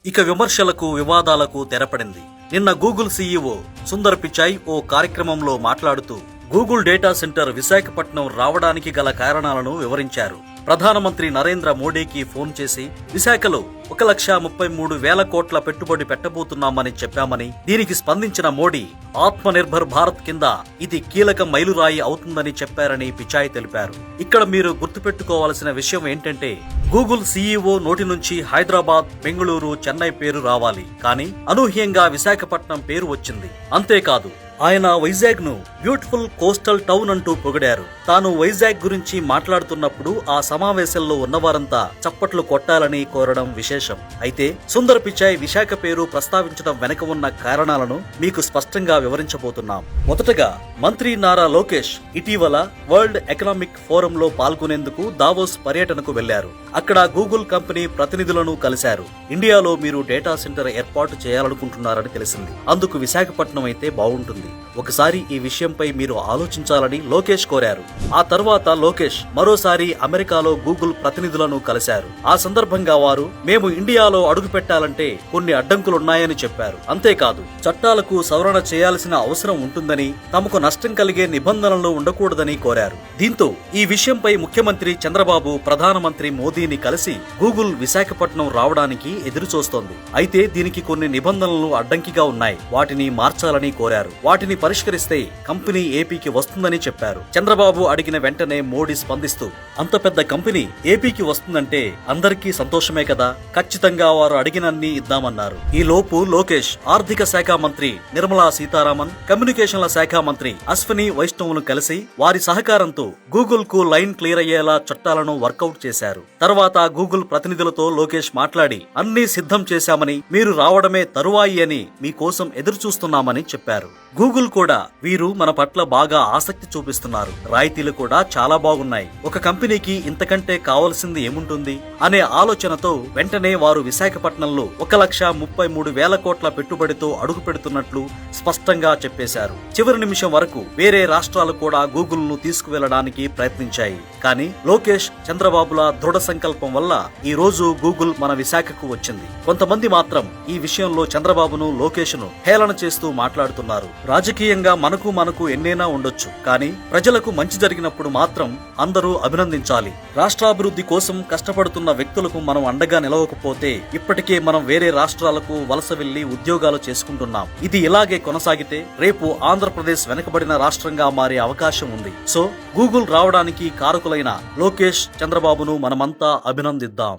ఇక విమర్శలకు వివాదాలకు తెరపడింది. నిన్న గూగుల్ సీఈఓ సుందర్ పిచాయ్ ఓ కార్యక్రమంలో మాట్లాడుతూ గూగుల్ డేటా సెంటర్ విశాఖపట్నం రావడానికి గల కారణాలను వివరించారు. ప్రధానమంత్రి నరేంద్ర మోడీకి ఫోన్ చేసి విశాఖలో 1,33,000 కోట్ల పెట్టుబడి పెట్టబోతున్నామని చెప్పామని, దీనికి స్పందించిన మోడీ ఆత్మనిర్భర్ భారత్ కింద ఇది కీలక మైలురాయి అవుతుందని చెప్పారని పిచాయ్ తెలిపారు. ఇక్కడ మీరు గుర్తుపెట్టుకోవాల్సిన విషయం ఏంటంటే గూగుల్ సీఈఓ నోటి నుంచి హైదరాబాద్, బెంగళూరు, చెన్నై పేరు రావాలి, కానీ అనూహ్యంగా విశాఖపట్నం పేరు వచ్చింది. అంతేకాదు, ఆయన వైజాగ్ ను బ్యూటిఫుల్ కోస్టల్ టౌన్ అంటూ పొగిడారు. తాను వైజాగ్ గురించి మాట్లాడుతున్నప్పుడు ఆ సమావేశంలో ఉన్నవారంతా చప్పట్లు కొట్టాలని కోరడం విశేషం. అయితే సుందర్ పిచాయ్ విశాఖ పేరు ప్రస్తావించడం వెనక ఉన్న కారణాలను మీకు స్పష్టంగా వివరించబోతున్నాం. మొదటగా మంత్రి నారా లోకేష్ ఇటీవల వరల్డ్ ఎకనామిక్ ఫోరంలో పాల్గొనేందుకు దావోస్ పర్యటనకు వెళ్లారు. అక్కడ గూగుల్ కంపెనీ ప్రతినిధులను కలిశారు. ఇండియాలో మీరు డేటా సెంటర్ ఏర్పాటు చేయాలనుకుంటున్నారని తెలిసింది. అందుకు విశాఖపట్నం అయితే బాగుంటుంది. ఒకసారి ఈ విషయంపై మీరు ఆలోచించాలని లోకేష్ కోరారు. ఆ తర్వాత లోకేష్ మరోసారి అమెరికాలో గూగుల్ ప్రతినిధులను కలిశారు. ఆ సందర్భంగా వారు మేము ఇండియాలో అడుగు పెట్టాలంటే కొన్ని అడ్డంకులున్నాయని చెప్పారు. అంతేకాదు, చట్టాలకు సవరణ చేయాల్సిన అవసరం ఉంటుందని, తమకు నష్టం కలిగే నిబంధనలు ఉండకూడదని కోరారు. దీంతో ఈ విషయంపై ముఖ్యమంత్రి చంద్రబాబు ప్రధానమంత్రి మోదీని కలిసి గూగుల్ విశాఖపట్నం రావడానికి ఎదురుచూస్తోంది. అయితే దీనికి కొన్ని నిబంధనలు అడ్డంకిగా ఉన్నాయి, వాటిని మార్చాలని కోరారు. వాటిని పరిష్కరిస్తే కంపెనీ ఏపీకి వస్తుందని చెప్పారు. చంద్రబాబు అడిగిన వెంటనే మోడీ స్పందిస్తూ అంత పెద్ద కంపెనీ ఏపీకి వస్తుందంటే అందరికీ సంతోషమే కదా, ఖచ్చితంగా వారు అడిగినన్ని ఇద్దామన్నారు. ఈ లోపు లోకేష్ ఆర్థిక శాఖ మంత్రి నిర్మలా సీతారామన్, కమ్యూనికేషన్ల శాఖ మంత్రి అశ్విని వైష్ణవ్ను కలిసి వారి సహకారంతో గూగుల్ కు లైన్ క్లియర్ అయ్యేలా చట్టాలను వర్కౌట్ చేశారు. తర్వాత గూగుల్ ప్రతినిధులతో లోకేష్ మాట్లాడి అన్ని సిద్ధం చేశామని, మీరు రావడమే తరువాయి అని మీకోసం ఎదురు చూస్తున్నామని చెప్పారు. గూగుల్ కూడా వీరు మన పట్ల బాగా ఆసక్తి చూపిస్తున్నారు, రాయితీలు కూడా చాలా బాగున్నాయి, ఒక కంపెనీకి ఇంతకంటే కావాల్సింది ఏముంటుంది అనే ఆలోచనతో వెంటనే వారు విశాఖపట్నంలో 1,33,000 కోట్ల పెట్టుబడితో అడుగు పెడుతున్నట్లు స్పష్టంగా చెప్పేశారు. చివరి నిమిషం వరకు వేరే రాష్ట్రాలు కూడా గూగుల్ ను తీసుకువెళ్లడానికి ప్రయత్నించాయి. కానీ లోకేష్, చంద్రబాబుల దృఢ సంకల్పం వల్ల ఈ రోజు గూగుల్ మన విశాఖకు వచ్చింది. కొంతమంది మాత్రం ఈ విషయంలో చంద్రబాబును, లోకేష్ ను హేళన చేస్తూ మాట్లాడుతున్నారు. రాజకీయంగా మనకు ఎన్నైనా ఉండొచ్చు, కానీ ప్రజలకు మంచి జరిగినప్పుడు మాత్రం అందరూ అభినందించాలి. రాష్ట్రాభివృద్ధి కోసం కష్టపడుతున్న వ్యక్తులకు మనం అండగా నిలవకపోతే ఇప్పటికే మనం వేరే రాష్ట్రాలకు వలస వెళ్లి ఉద్యోగాలు చేసుకుంటున్నాం. ఇది ఇలాగే కొనసాగితే రేపు ఆంధ్రప్రదేశ్ వెనుకబడిన రాష్ట్రంగా మారే అవకాశం ఉంది. సో గూగుల్ రావడానికి కారకులైన లోకేష్, చంద్రబాబును మనమంతా అభినందిద్దాం.